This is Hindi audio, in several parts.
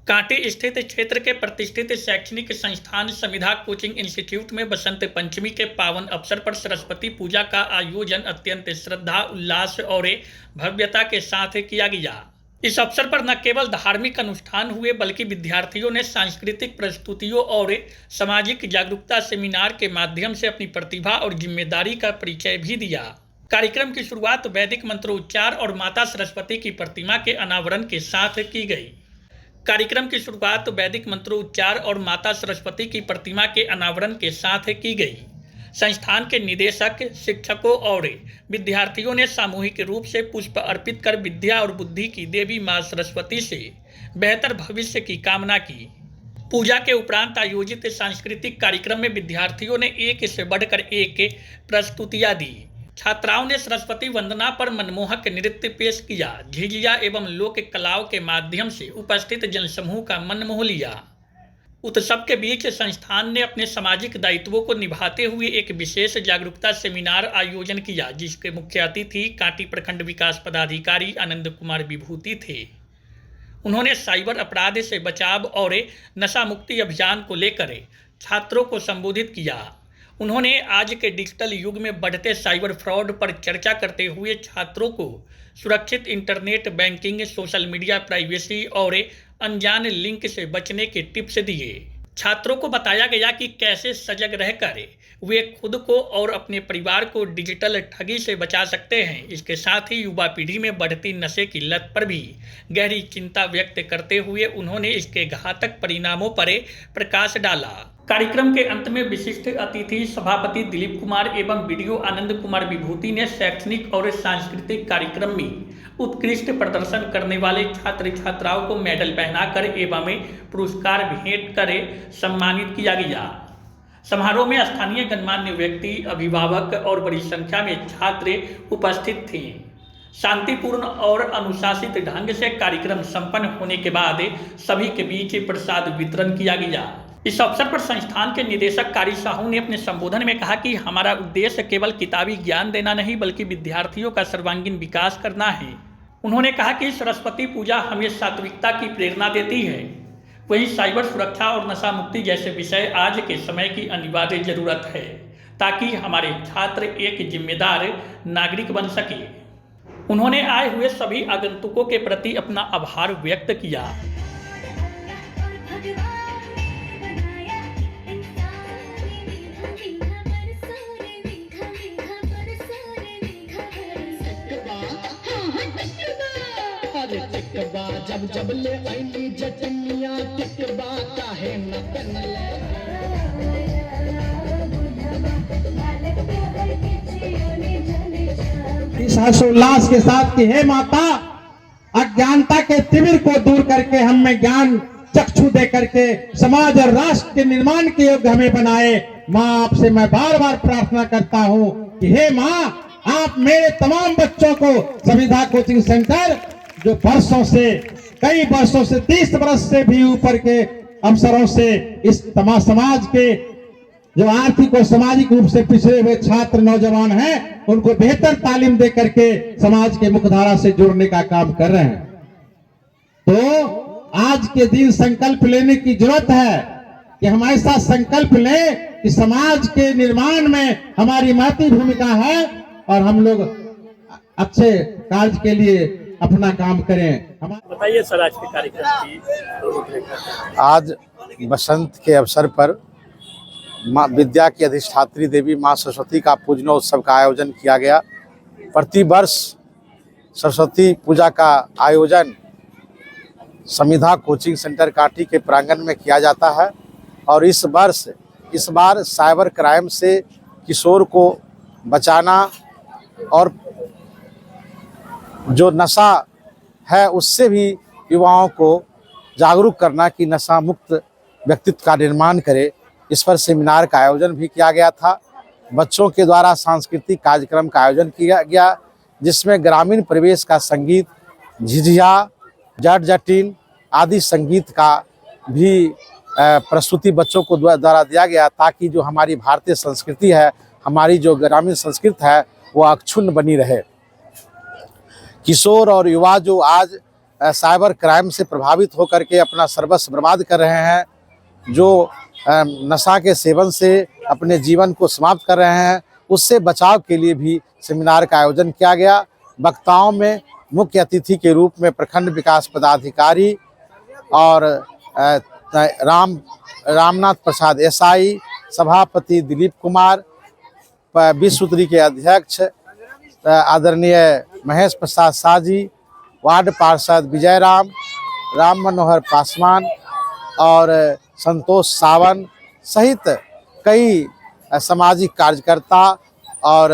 कांटी स्थित क्षेत्र के प्रतिष्ठित शैक्षणिक संस्थान समिधा कोचिंग इंस्टीट्यूट में बसंत पंचमी के पावन अवसर पर सरस्वती पूजा का आयोजन अत्यंत श्रद्धा, उल्लास और भव्यता के साथ किया गया। इस अवसर पर न केवल धार्मिक अनुष्ठान हुए बल्कि विद्यार्थियों ने सांस्कृतिक प्रस्तुतियों और सामाजिक जागरूकता सेमिनार के माध्यम से अपनी प्रतिभा और जिम्मेदारी का परिचय भी दिया। कार्यक्रम की शुरुआत वैदिक मंत्रोच्चार और माता सरस्वती की प्रतिमा के अनावरण के साथ की गई। कार्यक्रम की शुरुआत वैदिक मंत्रोच्चार और माता सरस्वती की प्रतिमा के अनावरण के साथ की गई। संस्थान के निदेशक, शिक्षकों और विद्यार्थियों ने सामूहिक रूप से पुष्प अर्पित कर विद्या और बुद्धि की देवी मां सरस्वती से बेहतर भविष्य की कामना की। पूजा के उपरांत आयोजित सांस्कृतिक कार्यक्रम में विद्यार्थियों ने एक से बढ़कर एक प्रस्तुतियां दी। छात्राओं ने सरस्वती वंदना पर मनमोहक नृत्य पेश किया। झिझिया एवं लोक कलाओं के माध्यम से उपस्थित जनसमूह का मन मोह लिया। उत्सव के बीच संस्थान ने अपने सामाजिक दायित्वों को निभाते हुए एक विशेष जागरूकता सेमिनार आयोजन किया, जिसके मुख्य अतिथि कांटी प्रखंड विकास पदाधिकारी आनंद कुमार विभूति थे। उन्होंने साइबर अपराध से बचाव और नशा मुक्ति अभियान को लेकर छात्रों को संबोधित किया। उन्होंने आज के डिजिटल युग में बढ़ते साइबर फ्रॉड पर चर्चा करते हुए छात्रों को सुरक्षित internet banking, social media privacy और अनजान लिंक से बचने के टिप्स दिए। छात्रों को बताया गया कि कैसे सजग रहकर वे खुद को और अपने परिवार को डिजिटल ठगी से बचा सकते हैं। इसके साथ ही युवा पीढ़ी में बढ़ती नशे की लत पर भी गहरी चिंता व्यक्त करते हुए उन्होंने इसके घातक परिणामों पर प्रकाश डाला। कार्यक्रम के अंत में विशिष्ट अतिथि सभापति दिलीप कुमार एवं बीडीओ आनंद कुमार विभूति ने शैक्षणिक और सांस्कृतिक कार्यक्रम में उत्कृष्ट प्रदर्शन करने वाले छात्र छात्राओं को मेडल पहनाकर एवं पुरस्कार भेंट कर सम्मानित किया गया। समारोह में स्थानीय गणमान्य व्यक्ति, अभिभावक और बड़ी संख्या में छात्र उपस्थित थे। शांतिपूर्ण और अनुशासित ढंग से कार्यक्रम संपन्न होने के बाद सभी के बीच प्रसाद वितरण किया गया। इस अवसर पर संस्थान के निदेशक कारी साहू ने अपने संबोधन में कहा कि हमारा उद्देश्य केवल किताबी ज्ञान देना नहीं बल्कि विद्यार्थियों का सर्वांगीण विकास करना है। उन्होंने कहा कि सरस्वती पूजा हमें सात्विकता की प्रेरणा देती है, वहीं साइबर सुरक्षा और नशा मुक्ति जैसे विषय आज के समय की अनिवार्य जरूरत है, ताकि हमारे छात्र एक जिम्मेदार नागरिक बन सके। उन्होंने आए हुए सभी आगंतुकों के प्रति अपना आभार व्यक्त किया। जब जब ले आईनी जटनिया टिकबा काहे न बनले। इस हर्षोल्लास के साथ कि हे माता, अज्ञानता के तिमिर को दूर करके हम में ज्ञान चक्षु दे करके समाज और राष्ट्र के निर्माण के योग्य हमें बनाए। माँ, आपसे मैं बार बार प्रार्थना करता हूँ कि हे माँ, आप मेरे तमाम बच्चों को समिधा कोचिंग सेंटर जो कई वर्षों से 30 वर्ष से भी ऊपर के अवसरों से इस समाज के जो आर्थिक और सामाजिक रूप से पिछड़े हुए छात्र नौजवान हैं, उनको बेहतर तालीम दे करके समाज के मुख्यधारा से जोड़ने का काम कर रहे हैं। तो आज के दिन संकल्प लेने की जरूरत है कि हम ऐसा संकल्प लें कि समाज के निर्माण में हमारी महती भूमिका है और हम लोग अच्छे कार्य के लिए अपना काम करें। बताइए सर, आज के कार्यक्रम की आज बसंत के अवसर पर माँ विद्या की अधिष्ठात्री देवी माँ सरस्वती का पूजनोत्सव का आयोजन किया गया। प्रतिवर्ष सरस्वती पूजा का आयोजन समिधा कोचिंग सेंटर कांटी के प्रांगण में किया जाता है और इस बार साइबर क्राइम से किशोर को बचाना और जो नशा है उससे भी युवाओं को जागरूक करना कि नशा मुक्त व्यक्तित्व का निर्माण करे, इस पर सेमिनार का आयोजन भी किया गया था। बच्चों के द्वारा सांस्कृतिक कार्यक्रम का आयोजन किया गया, जिसमें ग्रामीण परिवेश का संगीत, झिझिया, जट जटिन आदि संगीत का भी प्रस्तुति बच्चों को द्वारा दिया गया, ताकि जो हमारी भारतीय संस्कृति है, हमारी जो ग्रामीण संस्कृति है, वो अक्षुण्ण बनी रहे। किशोर और युवा जो आज साइबर क्राइम से प्रभावित होकर के अपना सर्वस्व बर्बाद कर रहे हैं, जो नशा के सेवन से अपने जीवन को समाप्त कर रहे हैं, उससे बचाव के लिए भी सेमिनार का आयोजन किया गया। वक्ताओं में मुख्य अतिथि के रूप में प्रखंड विकास पदाधिकारी और रामनाथ प्रसाद एसआई, सभापति दिलीप कुमार, विश्व सूत्री के अध्यक्ष आदरणीय महेश प्रसाद साजी, वार्ड पार्षद विजय राम मनोहर पासवान और संतोष सावन सहित कई सामाजिक कार्यकर्ता और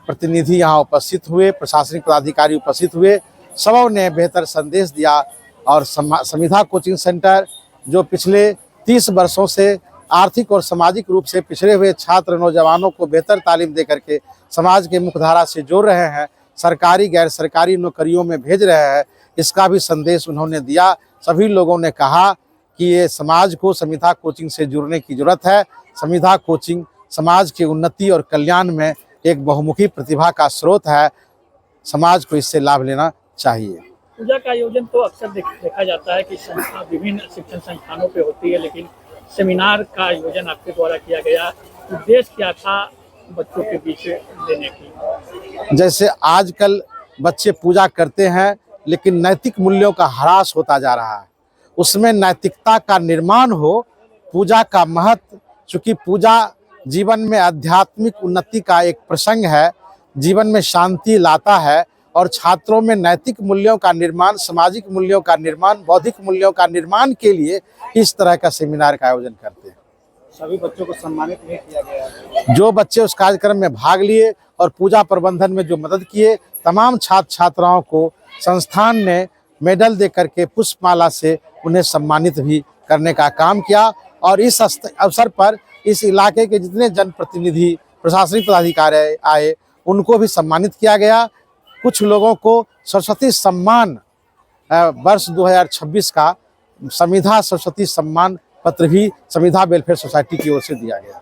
प्रतिनिधि यहाँ उपस्थित हुए, प्रशासनिक पदाधिकारी उपस्थित हुए। सबों ने बेहतर संदेश दिया और समिधा कोचिंग सेंटर जो पिछले 30 वर्षों से आर्थिक और सामाजिक रूप से पिछड़े हुए छात्र नौजवानों को बेहतर तालीम दे करके समाज के मुख्यधारा से जोड़ रहे हैं, सरकारी गैर सरकारी नौकरियों में भेज रहे हैं, इसका भी संदेश उन्होंने दिया। सभी लोगों ने कहा कि ये समाज को समिधा कोचिंग से जुड़ने की जरूरत है। समिधा कोचिंग समाज की उन्नति और कल्याण में एक बहुमुखी प्रतिभा का स्रोत है, समाज को इससे लाभ लेना चाहिए। पूजा का आयोजन तो अक्सर देखा जाता है कि विभिन्न शिक्षण संस्थानों पे होती है, लेकिन सेमिनार का आयोजन आपके द्वारा किया गया, उद्देश्य क्या था बच्चों के बीच देने की? जैसे आजकल बच्चे पूजा करते हैं लेकिन नैतिक मूल्यों का ह्रास होता जा रहा है, उसमें नैतिकता का निर्माण हो। पूजा का महत्व, चूँकि पूजा जीवन में आध्यात्मिक उन्नति का एक प्रसंग है, जीवन में शांति लाता है और छात्रों में नैतिक मूल्यों का निर्माण, सामाजिक मूल्यों का निर्माण, बौद्धिक मूल्यों का निर्माण के लिए इस तरह का सेमिनार का आयोजन करते हैं। सभी बच्चों को सम्मानित भी किया गया। जो बच्चे उस कार्यक्रम में भाग लिए और पूजा प्रबंधन में जो मदद किए, तमाम छात्र छात्राओं को संस्थान ने मेडल दे करके पुष्पमाला से उन्हें सम्मानित भी करने का काम किया। और इस अवसर पर इस इलाके के जितने जनप्रतिनिधि, प्रशासनिक पदाधिकारी आए, उनको भी सम्मानित किया गया। कुछ लोगों को सरस्वती सम्मान वर्ष 2026 का समिधा सरस्वती सम्मान पत्र भी समिधा वेलफेयर सोसाइटी की ओर से दिया गया।